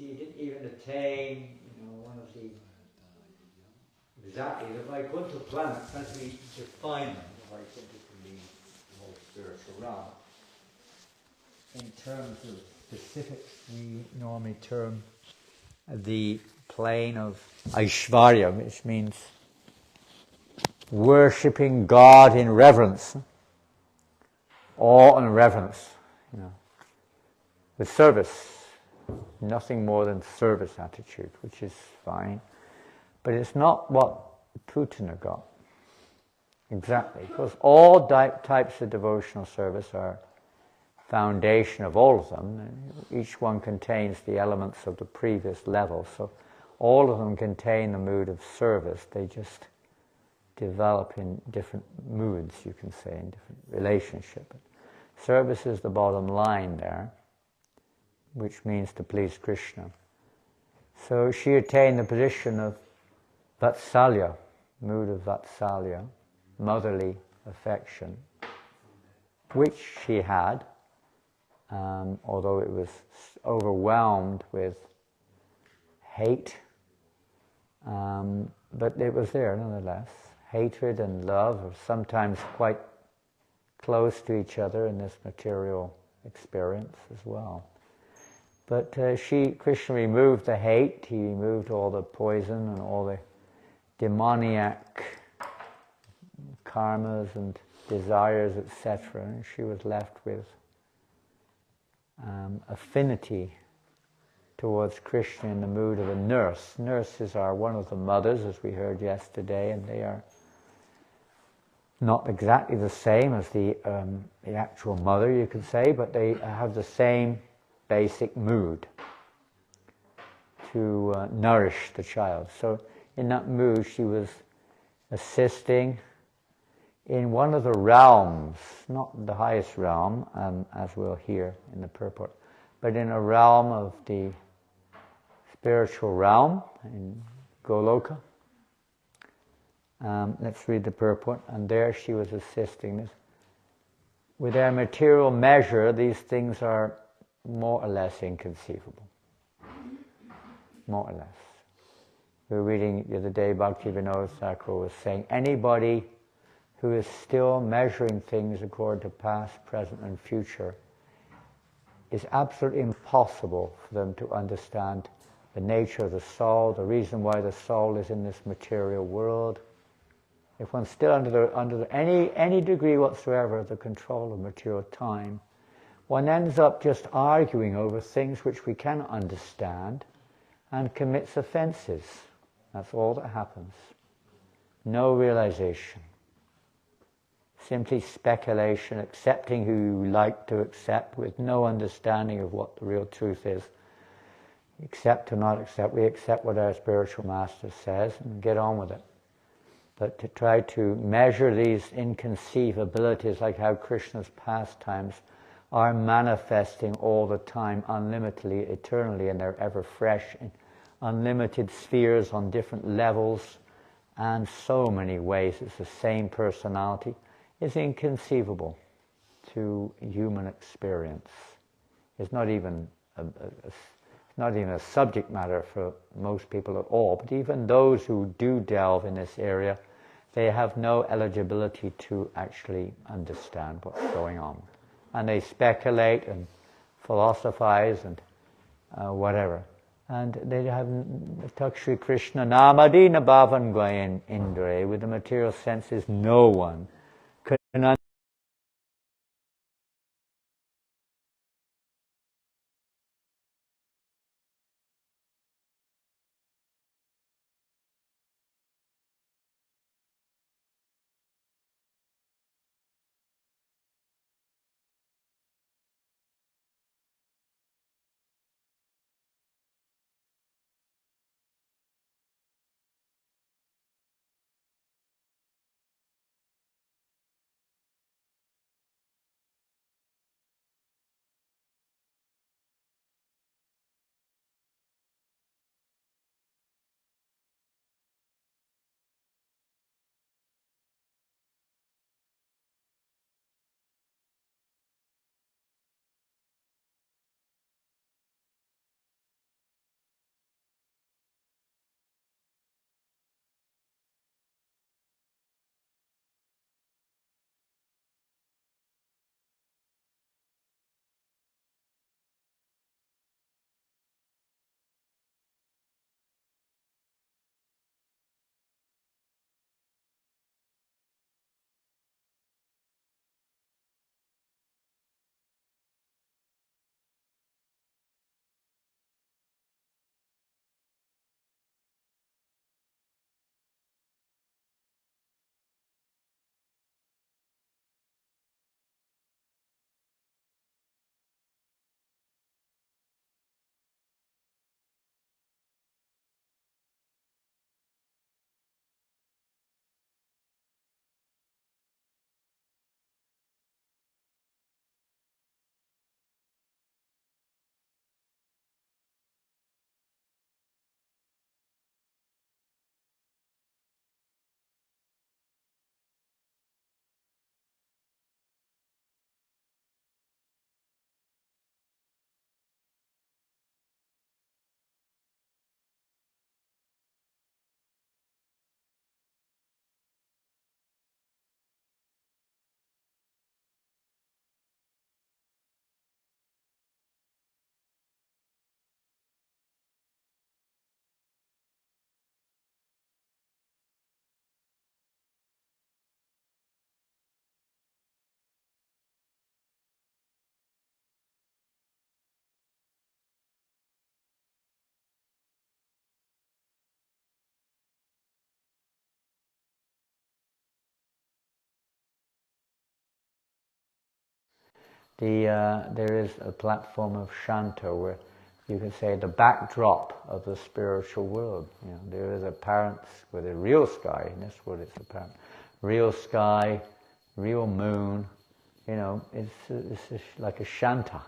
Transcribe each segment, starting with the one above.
he didn't even attain, one of the exactly the Vaikuntha planets as we define them. The Vaikuntha can be the whole spiritual realm. In terms of specifics, we normally term the plane of Aishvarya, which means worshipping God in reverence, awe and reverence, with service, nothing more than service attitude, which is fine, but it's not what Putana got exactly, because all types of devotional service are foundation of all of them, and each one contains the elements of the previous level, so all of them contain the mood of service. They just develop in different moods, you can say, in different relationship. Service is the bottom line there, which means to please Krishna. So she attained the position of Vatsalya, mood of Vatsalya, motherly affection, which she had, although it was overwhelmed with hate, but it was there nonetheless. Hatred and love are sometimes quite close to each other in this material experience as well. But Krishna removed the hate, he removed all the poison and all the demoniac karmas and desires, etc. And she was left with affinity towards Krishna in the mood of a nurse. Nurses are one of the mothers, as we heard yesterday, and they are not exactly the same as the actual mother, you could say, but they have the same basic mood to nourish the child. So in that mood she was assisting in one of the realms, not the highest realm, as we'll hear in the purport, but in a realm of the spiritual realm in Goloka. Let's read the purport. And there she was assisting this. With their material measure, these things are more or less inconceivable. More or less. We were reading the other day, Bhaktivinoda Thakur was saying, anybody who is still measuring things according to past, present and future, it's absolutely impossible for them to understand the nature of the soul, the reason why the soul is in this material world. If one's still under any degree whatsoever of the control of material time, one ends up just arguing over things which we cannot understand and commits offenses. That's all that happens. No realization. Simply speculation, accepting who you like to accept with no understanding of what the real truth is. Accept or not accept, we accept what our spiritual master says and get on with it. But to try to measure these inconceivabilities, like how Krishna's pastimes are manifesting all the time, unlimitedly, eternally, and they're ever fresh in unlimited spheres on different levels and so many ways. It's the same personality. Is inconceivable to human experience. It's not even a subject matter for most people at all, but even those who do delve in this area, they have no eligibility to actually understand what's going on. And they speculate and philosophize and whatever. And they have Takshri Krishna Namadina Bhavan Gwayan Indre, with the material senses, no one can there is a platform of Shanta where you can say the backdrop of the spiritual world. You know, there is apparent, with a real sky, in this world it's apparent, real sky, real moon, you know, it's like a Shanta,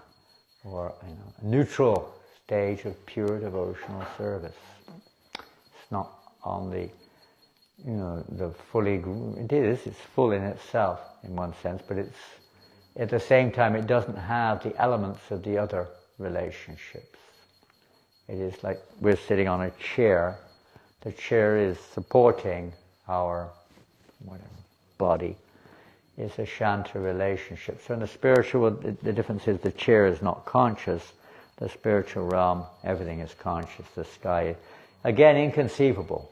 or you know, a neutral stage of pure devotional service. It's not on the, you know, the fully, it's full in itself in one sense, but it's, at the same time it doesn't have the elements of the other relationships. It is like we're sitting on a chair. The chair is supporting our whatever body. It's a Shanta relationship. So in the spiritual world, the difference is the chair is not conscious. The spiritual realm, everything is conscious. The sky, again, inconceivable.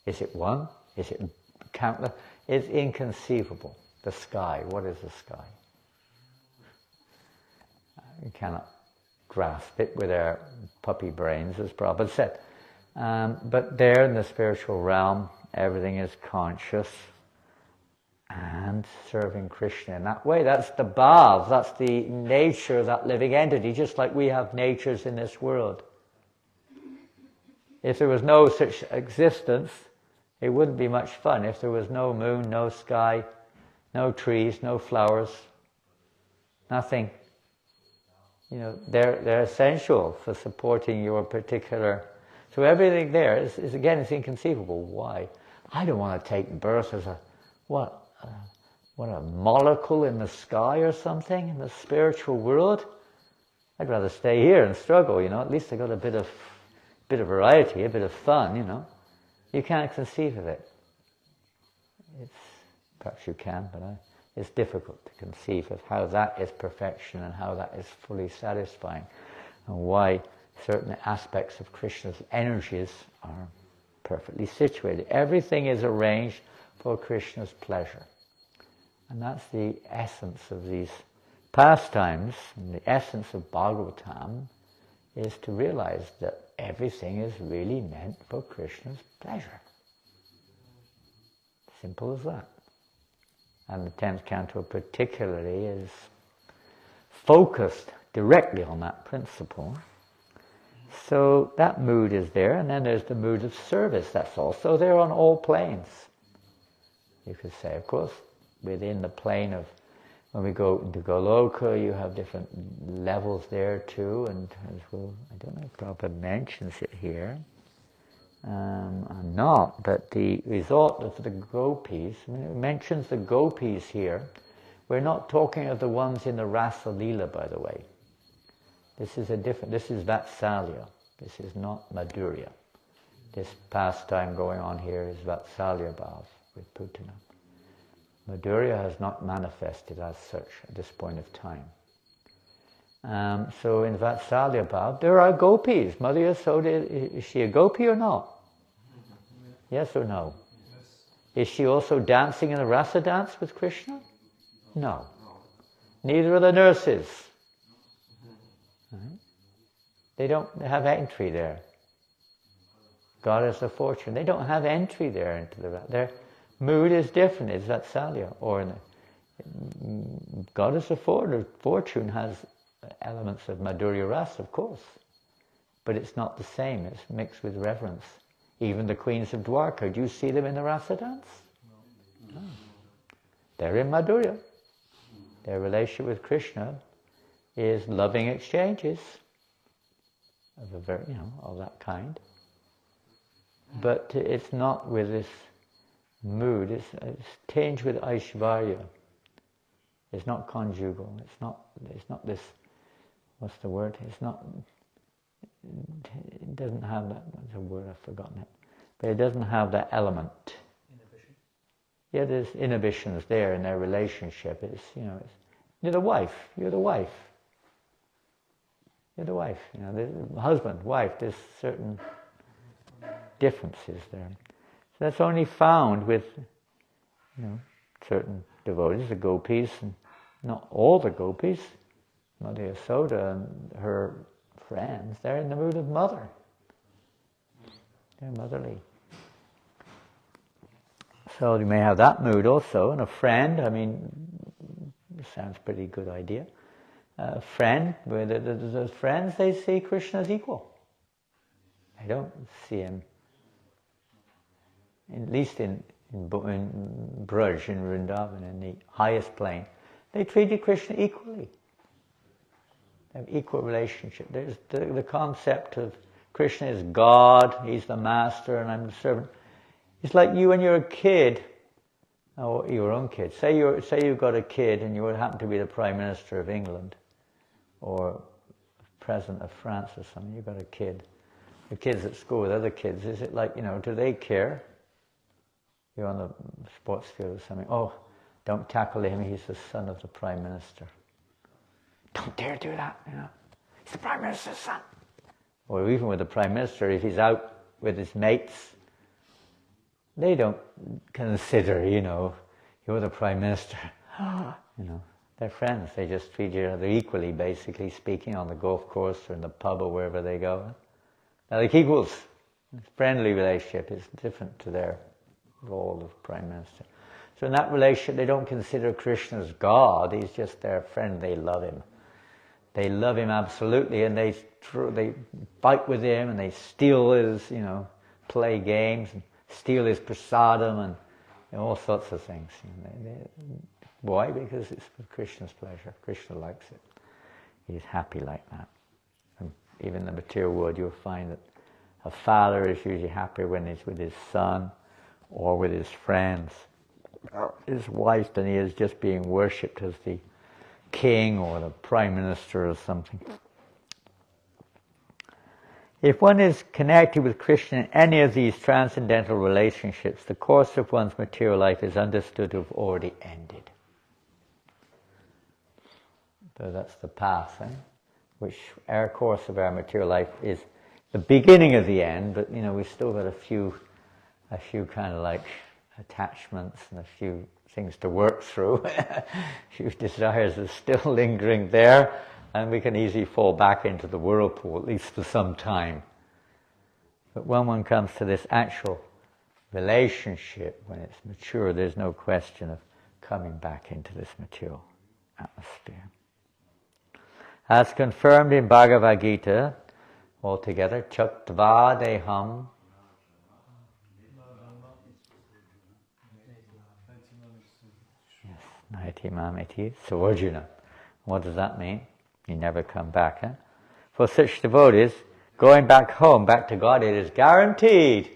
Is it one? Is it countless? It's inconceivable. The sky, what is the sky? You cannot grasp it with our puppy brains, as Prabhupada said. But there in the spiritual realm, everything is conscious and serving Krishna in that way. That's the bhav, that's the nature of that living entity, just like we have natures in this world. If there was no such existence, it wouldn't be much fun. If there was no moon, no sky, no trees, no flowers, nothing. You know, they're essential for supporting your particular. So everything there is again, it's inconceivable. Why? I don't want to take birth as a a molecule in the sky or something in the spiritual world. I'd rather stay here and struggle. You know, at least I got a bit of variety, a bit of fun. You know, you can't conceive of it. Perhaps you can, but it's difficult to conceive of how that is perfection and how that is fully satisfying, and why certain aspects of Krishna's energies are perfectly situated. Everything is arranged for Krishna's pleasure. And that's the essence of these pastimes, and the essence of Bhagavatam is to realize that everything is really meant for Krishna's pleasure. Simple as that. And the 10th canto particularly is focused directly on that principle. So that mood is there, and then there's the mood of service. That's also there on all planes. You could say, of course, within the plane of, when we go into Goloka, you have different levels there too, and as well, I don't know if Prabhupada mentions it here. I'm not, but the resort of the gopis, it mentions the gopis here. We're not talking of the ones in the Rasa Leela, by the way. This is Vatsalya. This is not Madhurya. This pastime going on here is Vatsalya Bhav with Putana. Madhurya has not manifested as such at this point of time. So in Vatsalya Bhav, there are gopis. Mother Yasoda, is she a gopi or not? Yes or no? Yes. Is she also dancing in the rasa dance with Krishna? No. Neither are the nurses. Right? They don't have entry there. Goddess of fortune. They don't have entry there into the rasa. Their mood is different. It's Vatsalya. Or Goddess of fortune has elements of Madhurya Rasa, of course. But it's not the same. It's mixed with reverence. Even the queens of Dwarka, do you see them in the rasa dance? No. They're in Madhurya. Their relationship with Krishna is loving exchanges of a very, of that kind. But it's not with this mood. It's tinged with Aishvarya. It's not conjugal. It's not this. What's the word? It's not. It doesn't have that. What's the word? I've forgotten it. But it doesn't have that element. Inhibition. Yeah, there's inhibitions there in their relationship. You're the wife. You're the wife. You're the wife. The husband, wife. There's certain differences there. So that's only found with, certain devotees, the gopis, and not all the gopis. Mother Yasoda and her friends, they're in the mood of mother. They're motherly. So you may have that mood also, and a friend, it sounds a pretty good idea. friend, where the friends, they see Krishna as equal. They don't see him, at least in Braj, in Vrindavan, in the highest plane, they treated Krishna equally. They have equal relationship. There's the concept of Krishna is God, he's the master and I'm the servant. It's like you when you're a kid, or your own kid. Say you've got a kid and you would happen to be the Prime Minister of England or President of France or something, you've got a kid. The kids at school with other kids, is it like, do they care? You're on the sports field or something. Oh, don't tackle him, he's the son of the Prime Minister. Don't dare do that, He's the Prime Minister's son. Or even with the Prime Minister, if he's out with his mates, they don't consider, you're the Prime Minister. They're friends. They just treat each other equally, basically speaking, on the golf course or in the pub or wherever they go. They're like equals. Friendly relationship is different to their role of Prime Minister. So in that relationship, they don't consider Krishna as God. He's just their friend. They love him. They love him absolutely, and they fight with him, and they steal his, play games, and steal his prasadam, and all sorts of things. Why? Because it's for Krishna's pleasure. Krishna likes it. He's happy like that. And even in the material world, you'll find that a father is usually happy when he's with his son or with his friends, his wife, than he is just being worshipped as the king or the prime minister or something. If one is connected with Krishna in any of these transcendental relationships, the course of one's material life is understood to have already ended. So that's the path, which our course of our material life is the beginning of the end, but we've still got a few kind of like attachments and a few things to work through. A few desires are still lingering there, and we can easily fall back into the whirlpool, at least for some time. But when one comes to this actual relationship, when it's mature, there's no question of coming back into this material atmosphere. As confirmed in Bhagavad Gita, altogether, Chaktva Deham. Yes, Naiti Mamiti. So Arjuna. What does that mean? You never come back, For such devotees, going back home, back to God, it is guaranteed.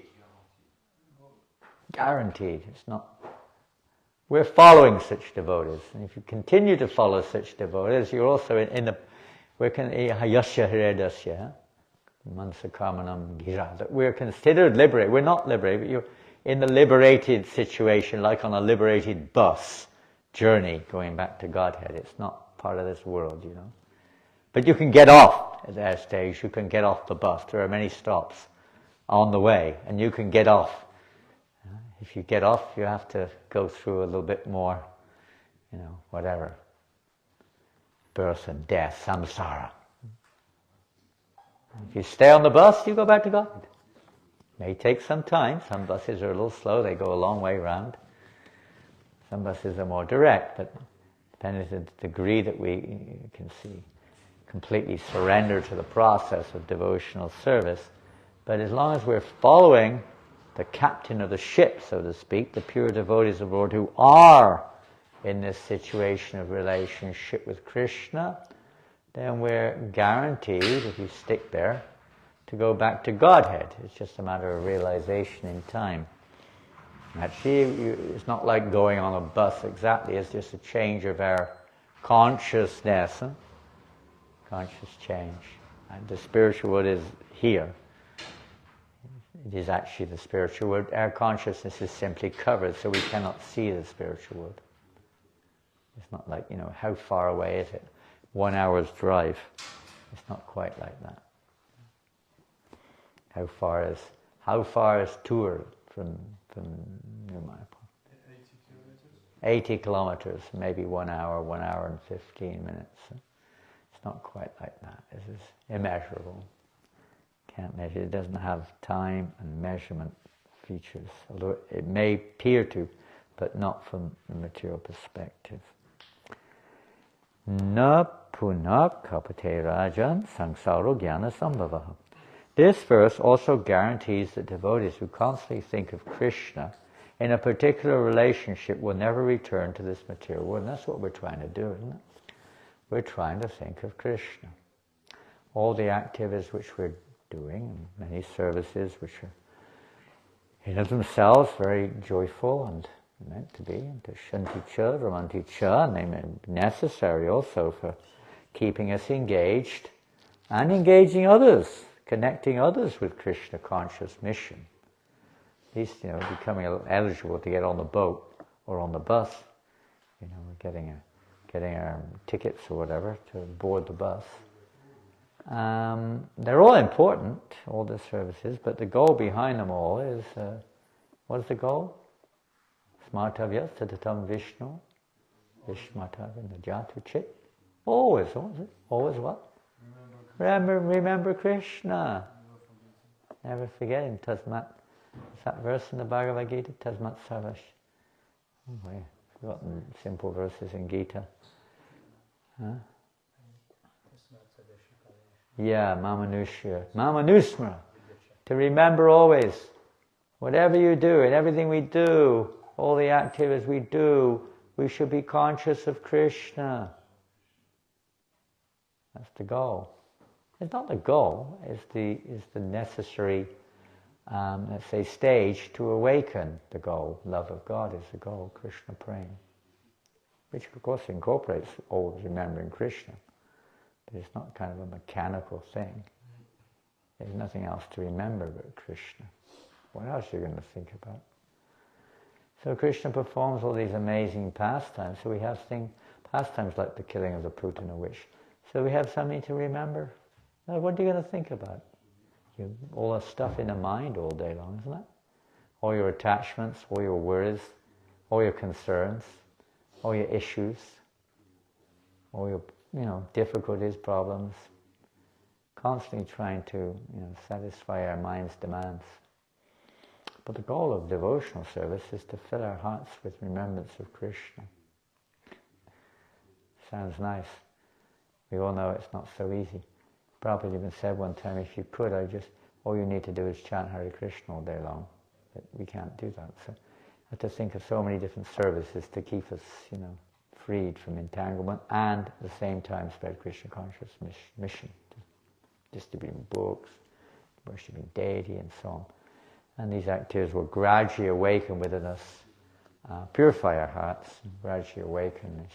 Guaranteed. It's not. We're following such devotees. And if you continue to follow such devotees, you're also in the Yasya Hridasya, Mansa Karmanam Gira, that we're considered liberated. We're not liberated, but you're in the liberated situation, like on a liberated bus journey going back to Godhead. It's not part of this world, But you can get off at that stage. You can get off the bus. There are many stops on the way, and you can get off. If you get off, you have to go through a little bit more, whatever. Birth and death, samsara. If you stay on the bus, you go back to God. It may take some time. Some buses are a little slow. They go a long way round. Some buses are more direct, but depending on the degree that we can see, completely surrender to the process of devotional service. But as long as we're following the captain of the ship, so to speak, the pure devotees of the Lord who are in this situation of relationship with Krishna, then we're guaranteed, if you stick there, to go back to Godhead. It's just a matter of realization in time. Actually, it's not like going on a bus exactly, it's just a change of our consciousness. Conscious change. And the spiritual world is here. It is actually the spiritual world. Our consciousness is simply covered, so we cannot see the spiritual world. It's not like, how far away is it? 1 hour's drive. It's not quite like that. How far is Tour from Mayapur? 80 kilometers, maybe 1 hour, 1 hour and 15 minutes. It's not quite like that. This is immeasurable. Can't measure. It doesn't have time and measurement features, although it may appear to, but not from the material perspective. Na punak kapate rajan sangsaro jnana sambhavaha. This verse also guarantees that devotees who constantly think of Krishna in a particular relationship will never return to this material world. And that's what we're trying to do, isn't it? We're trying to think of Krishna. All the activities which we're doing, many services which are in of themselves very joyful and meant to be, and shanti-cha, ramanti-cha, and they may be necessary also for keeping us engaged and engaging others, connecting others with Krishna conscious mission. At least, becoming eligible to get on the boat or on the bus. We're getting our tickets or whatever to board the bus. They're all important, all the services, but the goal behind them all is, what is the goal? Smartavya satatam Vishnu, Vishmatavya najatu chit. Always, what was it? Always what? Remember Krishna. Never forget him. Tasmat. Is that verse in the Bhagavad Gita? Tasmat sarvash. Oh, I've forgotten simple verses in Gita. Huh? Yeah, Mamanusmara. To remember always. Whatever you do, and everything we do, all the activities we do, we should be conscious of Krishna. That's the goal. It's not the goal, it's the necessary, let's say, stage to awaken the goal. Love of God is the goal, Krishna praying. Which of course incorporates always remembering Krishna. But it's not kind of a mechanical thing. There's nothing else to remember but Krishna. What else are you going to think about? So Krishna performs all these amazing pastimes. So we have pastimes like the killing of the Putana witch. So we have something to remember. Now, what are you going to think about? All the stuff in the mind all day long, isn't it? All your attachments, all your worries, all your concerns, all your issues, all your difficulties, problems. Constantly trying to satisfy our mind's demands. But the goal of devotional service is to fill our hearts with remembrance of Krishna. Sounds nice. We all know it's not so easy. Prabhupada even said one time, if you could, all you need to do is chant Hare Krishna all day long. But we can't do that. So I have to think of so many different services to keep us, freed from entanglement and at the same time spread Krishna conscious mission. Distributing books, worshipping deity and so on. And these activities will gradually awaken within us, purify our hearts, and gradually awaken this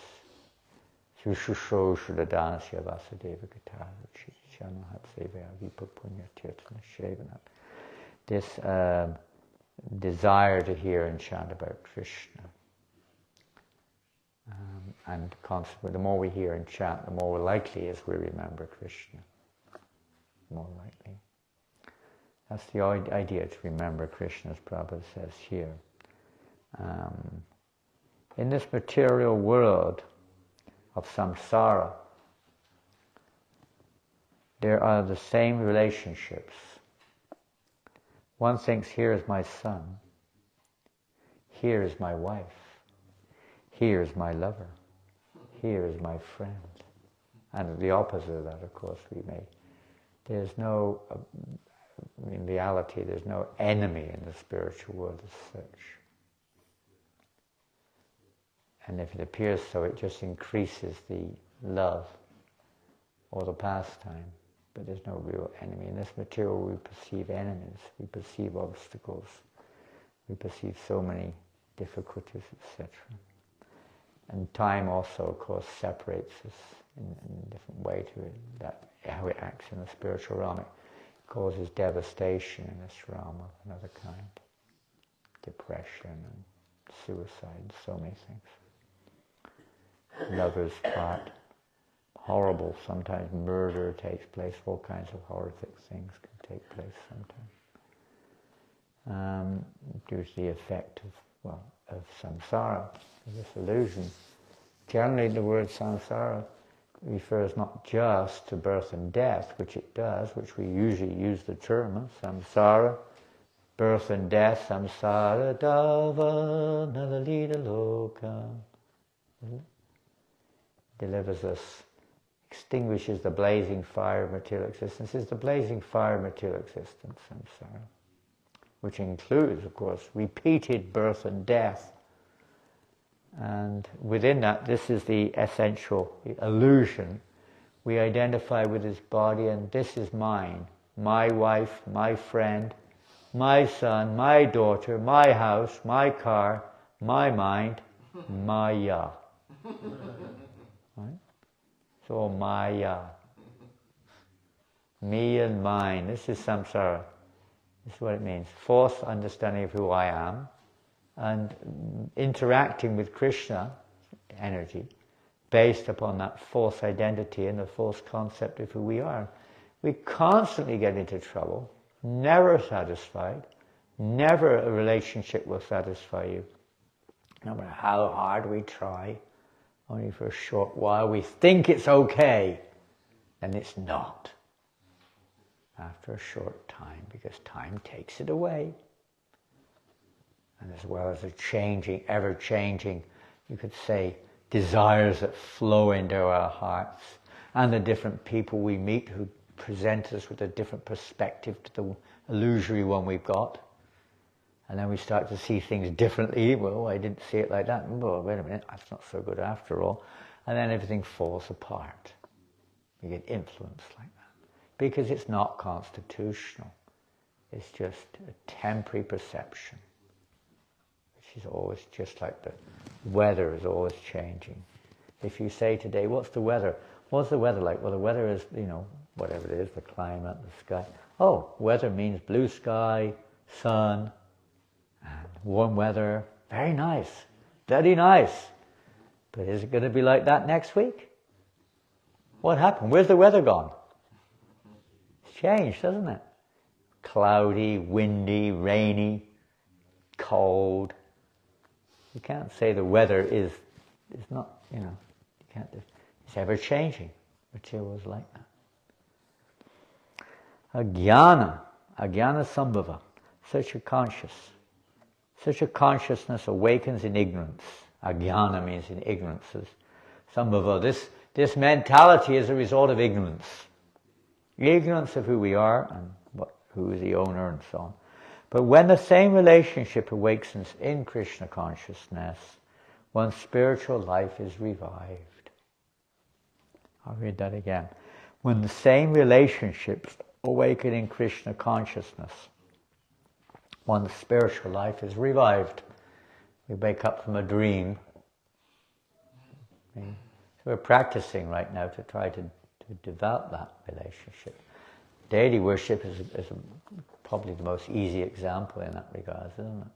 this desire to hear and chant about Krishna. And consequently, the more we hear and chant, the more likely is we remember Krishna. More likely. That's the idea, to remember Krishna, as Prabhupada says here. In this material world of samsara, there are the same relationships. One thinks, here is my son, here is my wife, here is my lover, here is my friend. And the opposite of that, of course, there's no, in reality, there's no enemy in the spiritual world as such. And if it appears so, it just increases the love or the pastime. But there's no real enemy. In this material we perceive enemies, we perceive obstacles, we perceive so many difficulties, etc. And time also, of course, separates us in a different way to it. That how it acts in the spiritual realm, it causes devastation in this realm of another kind. Depression and suicide, and so many things. Lovers part, horrible, sometimes murder takes place, all kinds of horrific things can take place sometimes. Due to the effect of samsara, this illusion. Generally the word samsara refers not just to birth and death, which it does, which we usually use the term, samsara, birth and death, samsara dava nalalita loka. delivers us, extinguishes the blazing fire of material existence, is the blazing fire of material existence, samsara, which includes, of course, repeated birth and death. And within that, this is the essential illusion. We identify with this body, and this is mine, my wife, my friend, my son, my daughter, my house, my car, my mind, Maya. Right? It's all Maya. Me and mine. This is samsara. This is what it means. False understanding of who I am, and interacting with Krishna energy based upon that false identity and the false concept of who we are. We constantly get into trouble, never satisfied, never a relationship will satisfy you. No matter how hard we try, only for a short while we think it's okay, and it's not. After a short time, because time takes it away. And as well as the changing, ever-changing, you could say, desires that flow into our hearts, and the different people we meet who present us with a different perspective to the illusory one we've got. And then we start to see things differently. Well, I didn't see it like that. Oh, wait a minute, that's not so good after all. And then everything falls apart. We get influenced like that. Because it's not constitutional. It's just a temporary perception. Which is always just like the weather is always changing. If you say today, what's the weather? What's the weather like? Well, the weather is, whatever it is, the climate, the sky. Oh, weather means blue sky, sun, and warm weather. Very nice. Very nice. But is it going to be like that next week? What happened? Where's the weather gone? It's changed, hasn't it? Cloudy, windy, rainy, cold. You can't say the weather is not, you can't do. It's ever changing. Material is like that. Ajnana sambhava, such a consciousness awakens in ignorance. Ajnana means in ignorance. Sambhava, this mentality is a result of ignorance. Ignorance of who we are and who is the owner and so on. But when the same relationship awakens in Krishna consciousness, one's spiritual life is revived. I'll read that again. When the same relationships awaken in Krishna consciousness, one's spiritual life is revived. We wake up from a dream. So we're practicing right now to try to develop that relationship. Deity worship is probably the most easy example in that regard, isn't it?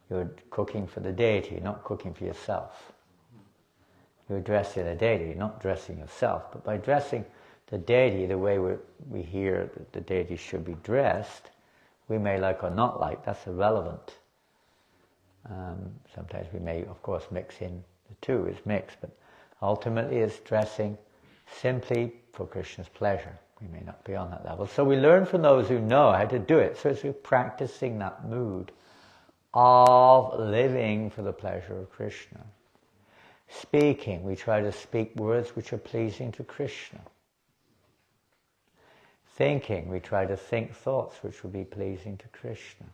You're cooking for the deity, not cooking for yourself. You're dressing the deity, not dressing yourself. But by dressing the deity the way we hear that the deity should be dressed, we may like or not like, that's irrelevant. Sometimes we may, of course, mix in the two, it's mixed, but ultimately it's dressing simply for Krishna's pleasure. We may not be on that level. So we learn from those who know how to do it. So it's practicing that mood of living for the pleasure of Krishna. Speaking, we try to speak words which are pleasing to Krishna. Thinking, we try to think thoughts which will be pleasing to Krishna.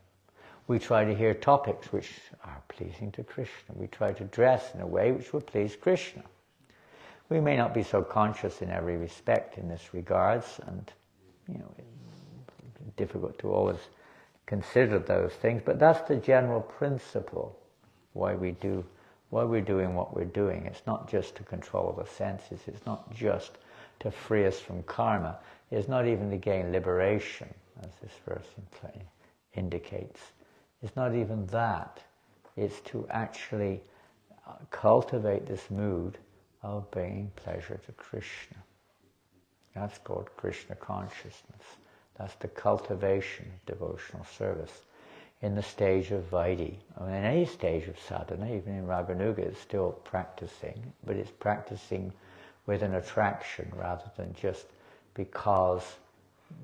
We try to hear topics which are pleasing to Krishna. We try to dress in a way which will please Krishna. We may not be so conscious in every respect in this regards, and it's difficult to always consider those things, but that's the general principle why we're doing what we're doing. It's not just to control the senses, it's not just to free us from karma, it's not even to gain liberation, as this verse indicates. It's not even that. It's to actually cultivate this mood of bringing pleasure to Krishna. That's called Krishna consciousness. That's the cultivation of devotional service in the stage of Vaidhi. In any stage of sadhana, even in Raganuga, it's still practicing, but it's practicing with an attraction rather than just because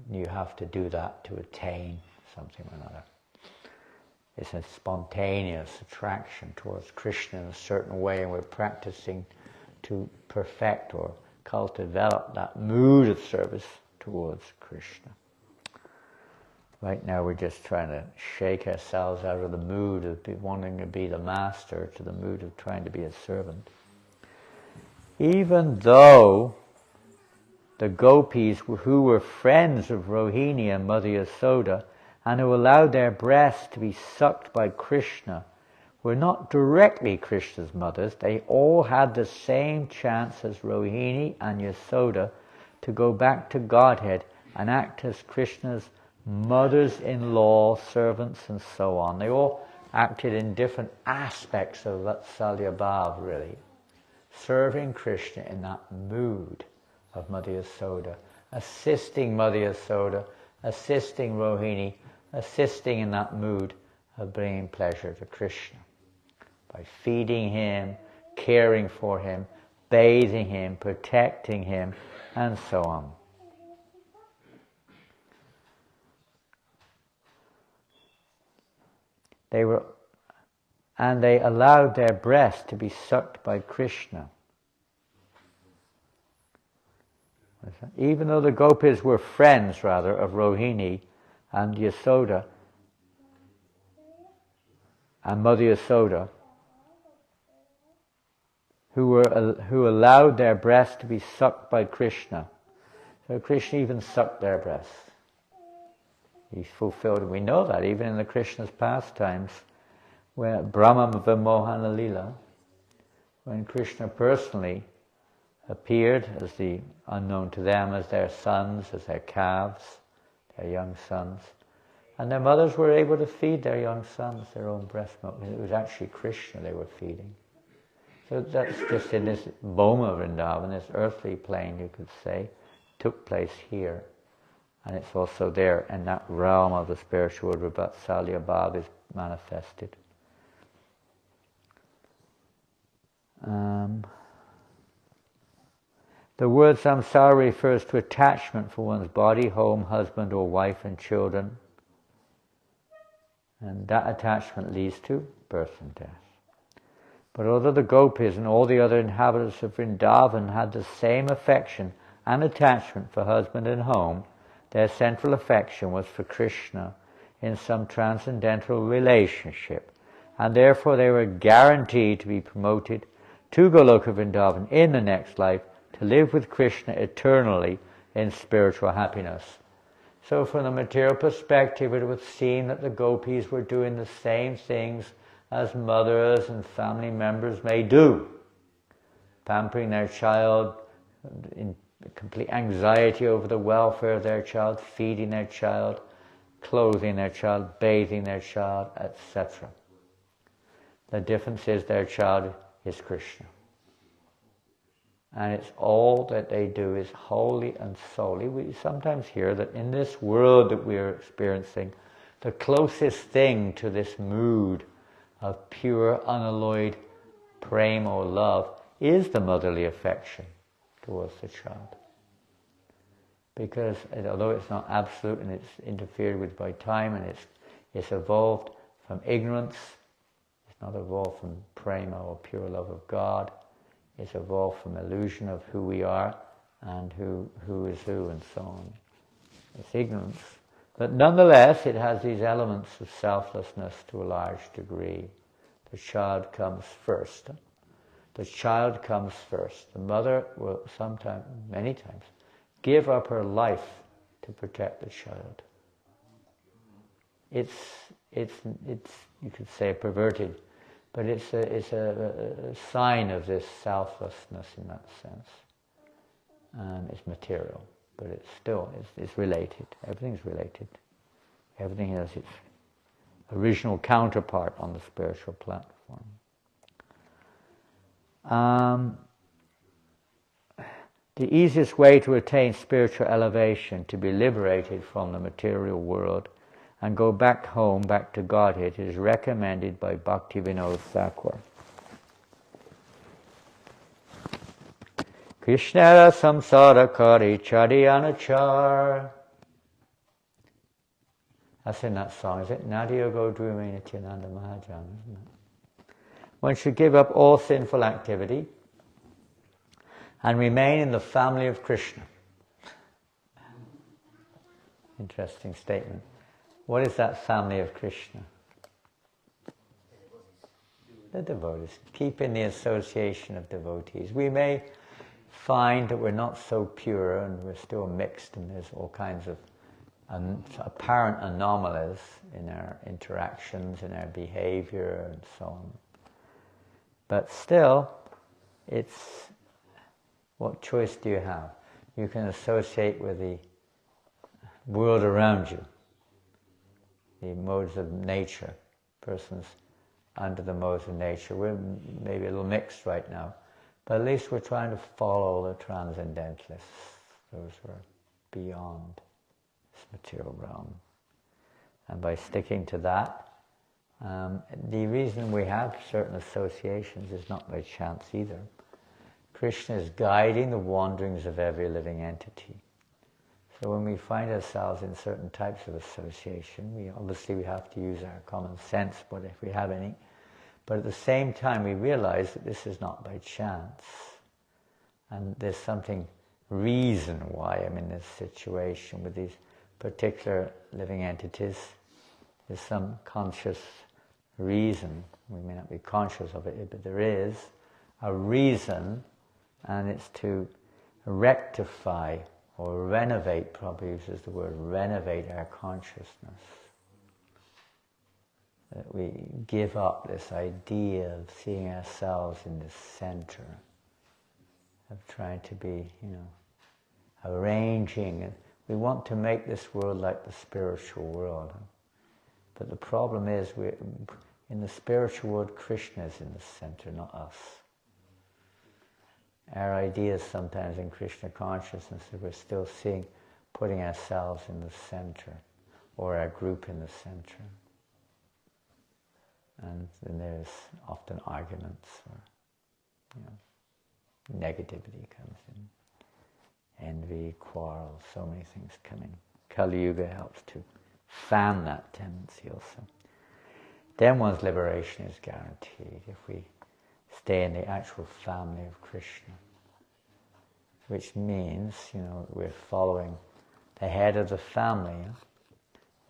you have to do that to attain something or another. It's a spontaneous attraction towards Krishna in a certain way, and we're practicing to perfect or develop that mood of service towards Krishna. Right now we're just trying to shake ourselves out of the mood of wanting to be the master to the mood of trying to be a servant. Even though the gopis who were friends of Rohini and Mother Yasoda and who allowed their breasts to be sucked by Krishna were not directly Krishna's mothers, they all had the same chance as Rohini and Yasoda to go back to Godhead and act as Krishna's mothers-in-law, servants, and so on. They all acted in different aspects of Vatsalya Bhav, really, serving Krishna in that mood of Mother Yasoda, assisting Mother Yasoda, assisting Rohini, assisting in that mood of bringing pleasure to Krishna by feeding him, caring for him, bathing him, protecting him, and so on. They allowed their breasts to be sucked by Krishna. Even though the gopis were friends, rather, of Rohini and Yasoda, and Mother Yasoda, who allowed their breasts to be sucked by Krishna. So Krishna even sucked their breasts. He fulfilled, we know that even in the Krishna's pastimes, where Brahma Vimohana Lila, when Krishna personally appeared as the unknown to them, as their sons, as their calves, their young sons, and their mothers were able to feed their young sons their own breast milk. It was actually Krishna they were feeding. So that's just in this Bhoma Vrindavan, this earthly plane, you could say, took place here. And it's also there, in that realm of the spiritual world where Vatsalya Bhav is manifested. The word samsara refers to attachment for one's body, home, husband or wife and children. And that attachment leads to birth and death. But although the gopis and all the other inhabitants of Vrindavan had the same affection and attachment for husband and home, their central affection was for Krishna in some transcendental relationship, and therefore they were guaranteed to be promoted to Goloka Vrindavan in the next life to live with Krishna eternally in spiritual happiness. So from the material perspective, it would seem that the gopis were doing the same things as mothers and family members may do, pampering their child in complete anxiety over the welfare of their child, feeding their child, clothing their child, bathing their child, etc. The difference is their child is Krishna. And it's all that they do is wholly and solely. We sometimes hear that in this world that we are experiencing, the closest thing to this mood of pure, unalloyed prema or love is the motherly affection towards the child. Because although it's not absolute and it's interfered with by time and it's evolved from ignorance, it's not evolved from prema or pure love of God, it's evolved from illusion of who we are and who is who and so on. It's ignorance. But nonetheless, it has these elements of selflessness to a large degree. The child comes first. The child comes first. The mother will sometimes, many times, give up her life to protect the child. It's you could say perverted, but it's a sign of this selflessness in that sense. And it's material, but it's still, it's related. Everything's related. Everything has its original counterpart on the spiritual platform. The easiest way to attain spiritual elevation, to be liberated from the material world and go back home, back to Godhead, is recommended by Bhaktivinoda Thakur. Krishnara samsara kari chadiyanachar. That's in that song, is it? Nadiya go Drumi Nityananda Mahajan, isn't it? One should give up all sinful activity and remain in the family of Krishna. Interesting statement. What is that family of Krishna? The devotees. Keep in the association of devotees. We may find that we're not so pure and we're still mixed and there's all kinds of apparent anomalies in our interactions, in our behavior and so on. But still, it's what choice do you have? You can associate with the world around you, the modes of nature, persons under the modes of nature. We're maybe a little mixed right now, but at least we're trying to follow the transcendentalists, those who are beyond this material realm. And by sticking to that, the reason we have certain associations is not by chance either. Krishna is guiding the wanderings of every living entity. So when we find ourselves in certain types of association, we have to use our common sense, but if we have any. But at the same time, we realize that this is not by chance. And there's something, reason why I'm in this situation with these particular living entities. There's some conscious reason. We may not be conscious of it, but there is a reason, and it's to rectify or renovate, probably uses the word renovate our consciousness. That we give up this idea of seeing ourselves in the center, of trying to be, arranging. We want to make this world like the spiritual world. But the problem is, in the spiritual world, Krishna is in the center, not us. Our ideas sometimes in Krishna consciousness that we're still putting ourselves in the center, or our group in the center. And then there's often arguments, or negativity comes in. Envy, quarrel, so many things come in. Kali Yuga helps to fan that tendency also. Then one's liberation is guaranteed if we stay in the actual family of Krishna, which means, we're following the head of the family.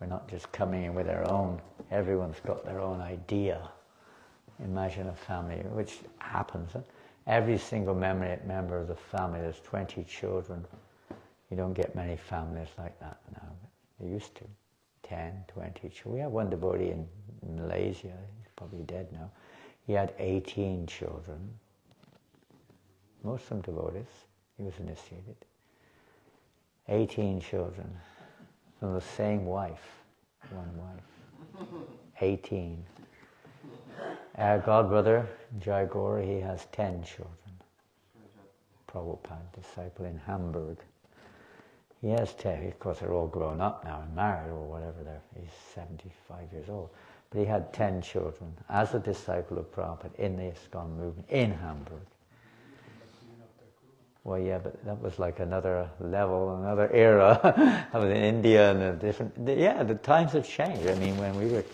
We're not just coming in with our own, everyone's got their own idea. Imagine a family, which happens. Every single member of the family, there's 20 children. You don't get many families like that now. They used to. 10, 20 children. We have one devotee in Malaysia, he's probably dead now. He had 18 children. Most of them devotees. He was initiated. 18 children from the same wife, one wife. 18. Our godbrother, Jayagora, he has 10 children. Prabhupada, disciple in Hamburg. He has 10. Of course, they're all grown up now and married or whatever. He's 75 years old. But he had 10 children as a disciple of Prabhupada in the ISKCON movement in Hamburg. Well, yeah, but that was like another level, another era. I was in India and a different... Yeah, the times have changed. I mean, when we were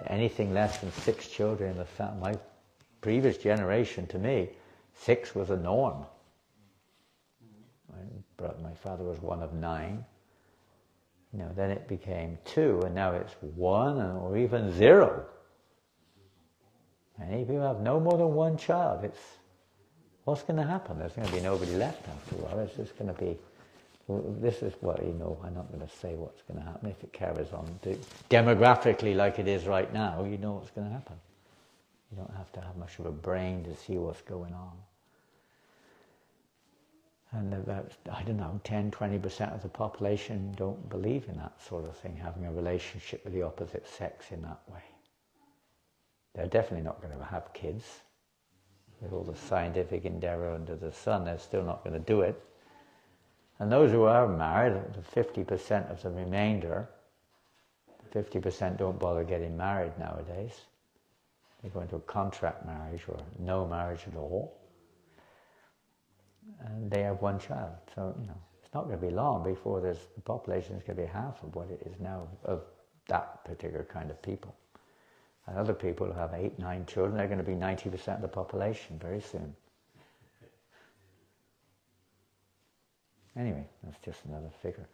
anything less than 6 children in the family, my previous generation, to me, 6 was a norm. My father was one of 9. Then it became 2, and now it's 1 or even 0. Many people have no more than 1 child. What's going to happen? There's going to be nobody left after a while. It's just going to be, this is what, I'm not going to say what's going to happen if it carries on. Demographically like it is right now, you know what's going to happen. You don't have to have much of a brain to see what's going on. And about, 10, 20% of the population don't believe in that sort of thing, having a relationship with the opposite sex in that way. They're definitely not going to have kids. With all the scientific endeavor under the sun, they're still not going to do it. And those who are married, the 50% of the remainder, 50% don't bother getting married nowadays. They go into a contract marriage or no marriage at all. And they have 1 child. So, it's not going to be long before the population is going to be half of what it is now of that particular kind of people. And other people who have 8, 9 children, they're going to be 90% of the population very soon. Anyway, that's just another figure.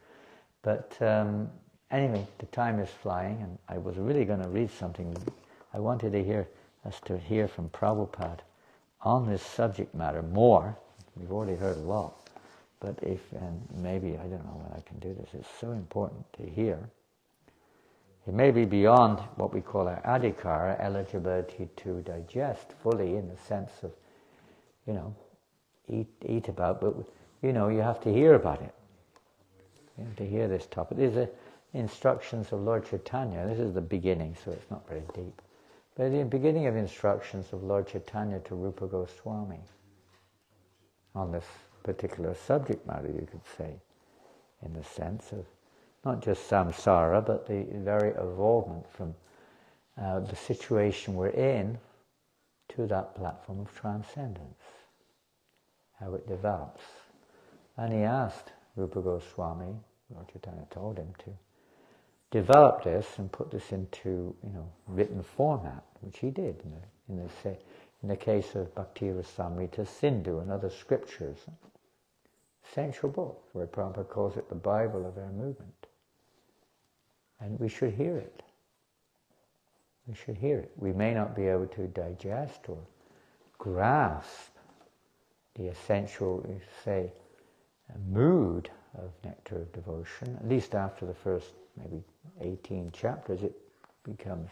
But anyway, the time is flying, and I was really going to read something. I wanted to hear from Prabhupada on this subject matter more. We've already heard a lot, but maybe, I don't know when I can do this. It's so important to hear. It may be beyond what we call our adhikara, eligibility to digest fully, in the sense of, eat about, but you have to hear about it. You have to hear this topic. These are instructions of Lord Chaitanya. This is the beginning, so it's not very deep. But the beginning of instructions of Lord Chaitanya to Rupa Goswami on this particular subject matter, you could say, in the sense of not just samsara, but the very evolvement from the situation we're in to that platform of transcendence, how it develops. And he asked Rupa Goswami, Lord Chaitanya told him to develop this and put this into written format, which he did in the case of Bhakti Rasamrita Sindhu and other scriptures. Essential book, where Prabhupada calls it the Bible of our movement. And we should hear it. We should hear it. We may not be able to digest or grasp the essential, mood of Nectar of Devotion. At least after the first maybe 18 chapters, it becomes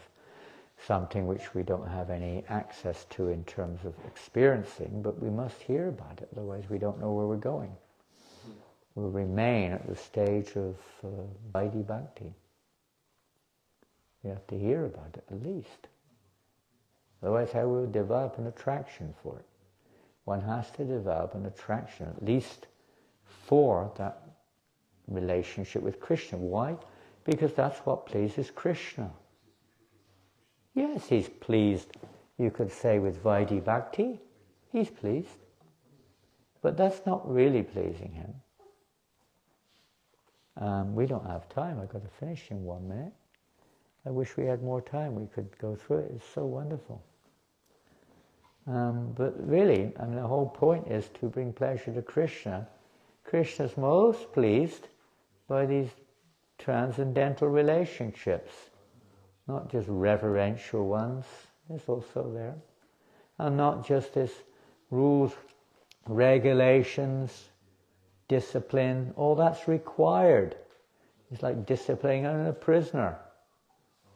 something which we don't have any access to in terms of experiencing, but we must hear about it, otherwise we don't know where we're going. We'll remain at the stage of Vaidhi Bhakti. We have to hear about it at least. Otherwise, how will we develop an attraction for it? One has to develop an attraction, at least for that relationship with Krishna. Why? Because that's what pleases Krishna. Yes, he's pleased, you could say, with Vaidhi Bhakti. He's pleased. But that's not really pleasing him. We don't have time. I've got to finish in 1 minute. I wish we had more time. We could go through it. It's so wonderful. But really, the whole point is to bring pleasure to Krishna. Krishna's most pleased by these transcendental relationships, not just reverential ones. It's also there. And not just this rules, regulations, discipline. All that's required. It's like disciplining a prisoner.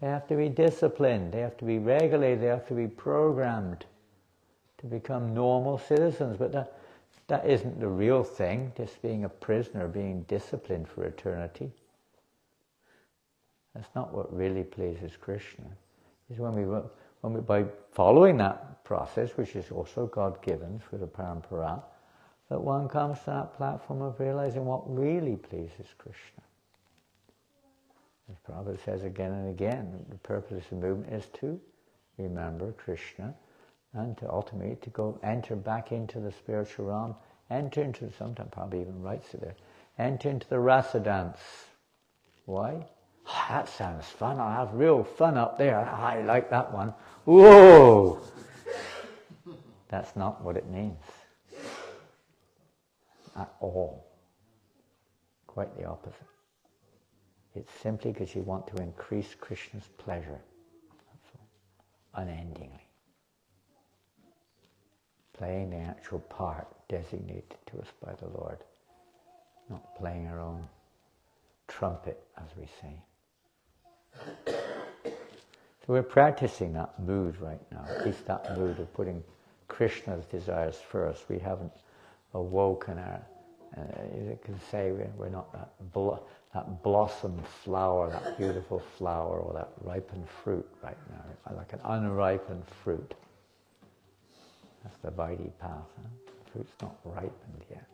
They have to be disciplined, they have to be regulated, they have to be programmed to become normal citizens. But that isn't the real thing, just being a prisoner, being disciplined for eternity. That's not what really pleases Krishna. It's when we by following that process, which is also God-given through the parampara, that one comes to that platform of realizing what really pleases Krishna. As Prabhupada says again and again, the purpose of the movement is to remember Krishna and to ultimately to enter back into the spiritual realm, sometimes probably even writes it there, enter into the rasa dance. Why? Oh, that sounds fun, I'll have real fun up there, I like that one. Whoa! That's not what it means. At all. Quite the opposite. It's simply because you want to increase Krishna's pleasure. That's all. Unendingly. Playing the actual part designated to us by the Lord. Not playing our own trumpet, as we say. So we're practicing that mood right now. At least that mood of putting Krishna's desires first. We haven't awoken our... you can say we're not that blossom flower, that beautiful flower, or that ripened fruit right now. Like an unripened fruit. That's the Vaidhi path. Huh? The fruit's not ripened yet.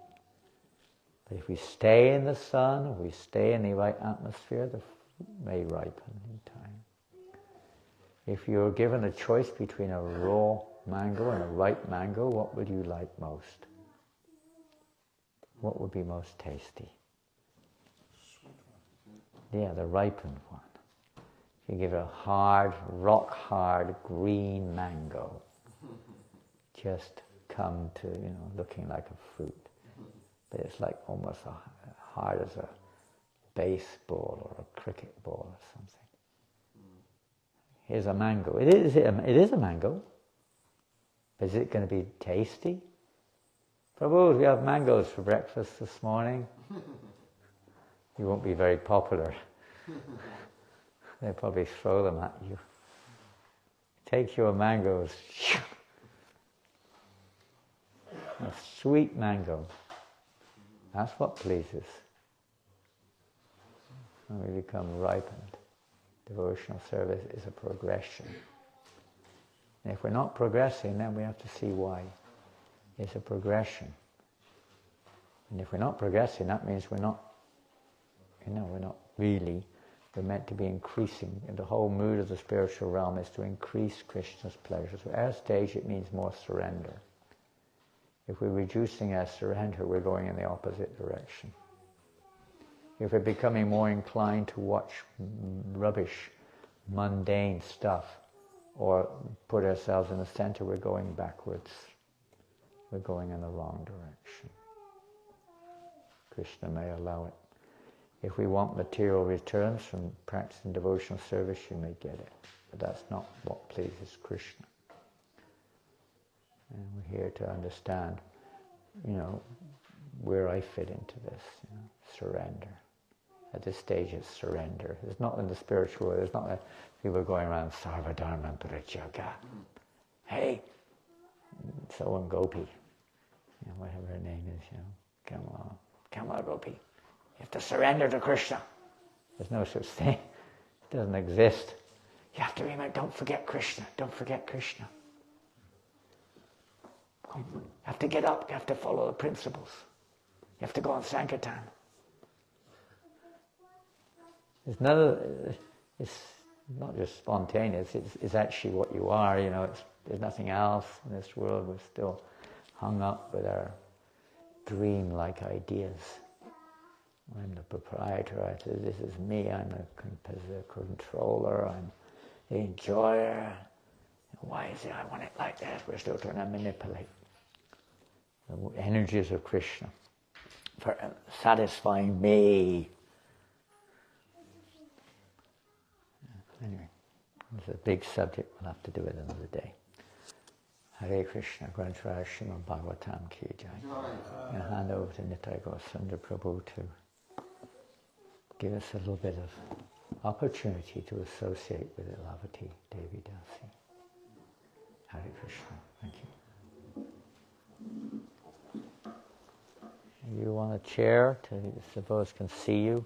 But if we stay in the sun, if we stay in the right atmosphere, the fruit may ripen in time. If you're given a choice between a raw mango and a ripe mango, what would you like most? What would be most tasty? Yeah, the ripened one. If you give it a hard, rock-hard green mango, just come to, looking like a fruit. But it's like almost hard as a baseball or a cricket ball or something. Here's a mango. It is a mango. But is it going to be tasty? Prabhu, we have mangoes for breakfast this morning. You won't be very popular. They'll probably throw them at you. Take your mangoes. A sweet mango. That's what pleases. When we become ripened, devotional service is a progression. And if we're not progressing, then we have to see why. It's a progression. And if we're not progressing, that means we're not really, we're meant to be increasing. And the whole mood of the spiritual realm is to increase Krishna's pleasure. So at our stage, it means more surrender. If we're reducing our surrender, we're going in the opposite direction. If we're becoming more inclined to watch rubbish, mundane stuff, or put ourselves in the center, we're going backwards. We're going in the wrong direction. Krishna may allow it. If we want material returns from practicing devotional service, you may get it. But that's not what pleases Krishna. And we're here to understand, where I fit into this, surrender. At this stage, it's surrender. It's not in the spiritual world. It's not like people going around Sarvadharma Parityaka. Hey, so and Gopi, whatever her name is, Kamala Gopi. You have to surrender to Krishna. There's no such thing. It doesn't exist. You have to remember, don't forget Krishna. Don't forget Krishna. You have to get up. You have to follow the principles. You have to go on Sankirtan. It's not just spontaneous, it's actually what you are, there's nothing else in this world. We're still hung up with our dream-like ideas. I'm the proprietor, this is me, I'm the controller, I'm the enjoyer. Why is it I want it like that? We're still trying to manipulate the energies of Krishna for satisfying me. Anyway, it's a big subject. We'll have to do it another day. Hare Krishna, Grantaraj Srimad Bhagavatam Ki Jai. And hand over to Nitai Gaurasundar Prabhu to give us a little bit of opportunity to associate with Ilavati Devi Dasi. Hare Krishna. Thank you. You want a chair so those can see you?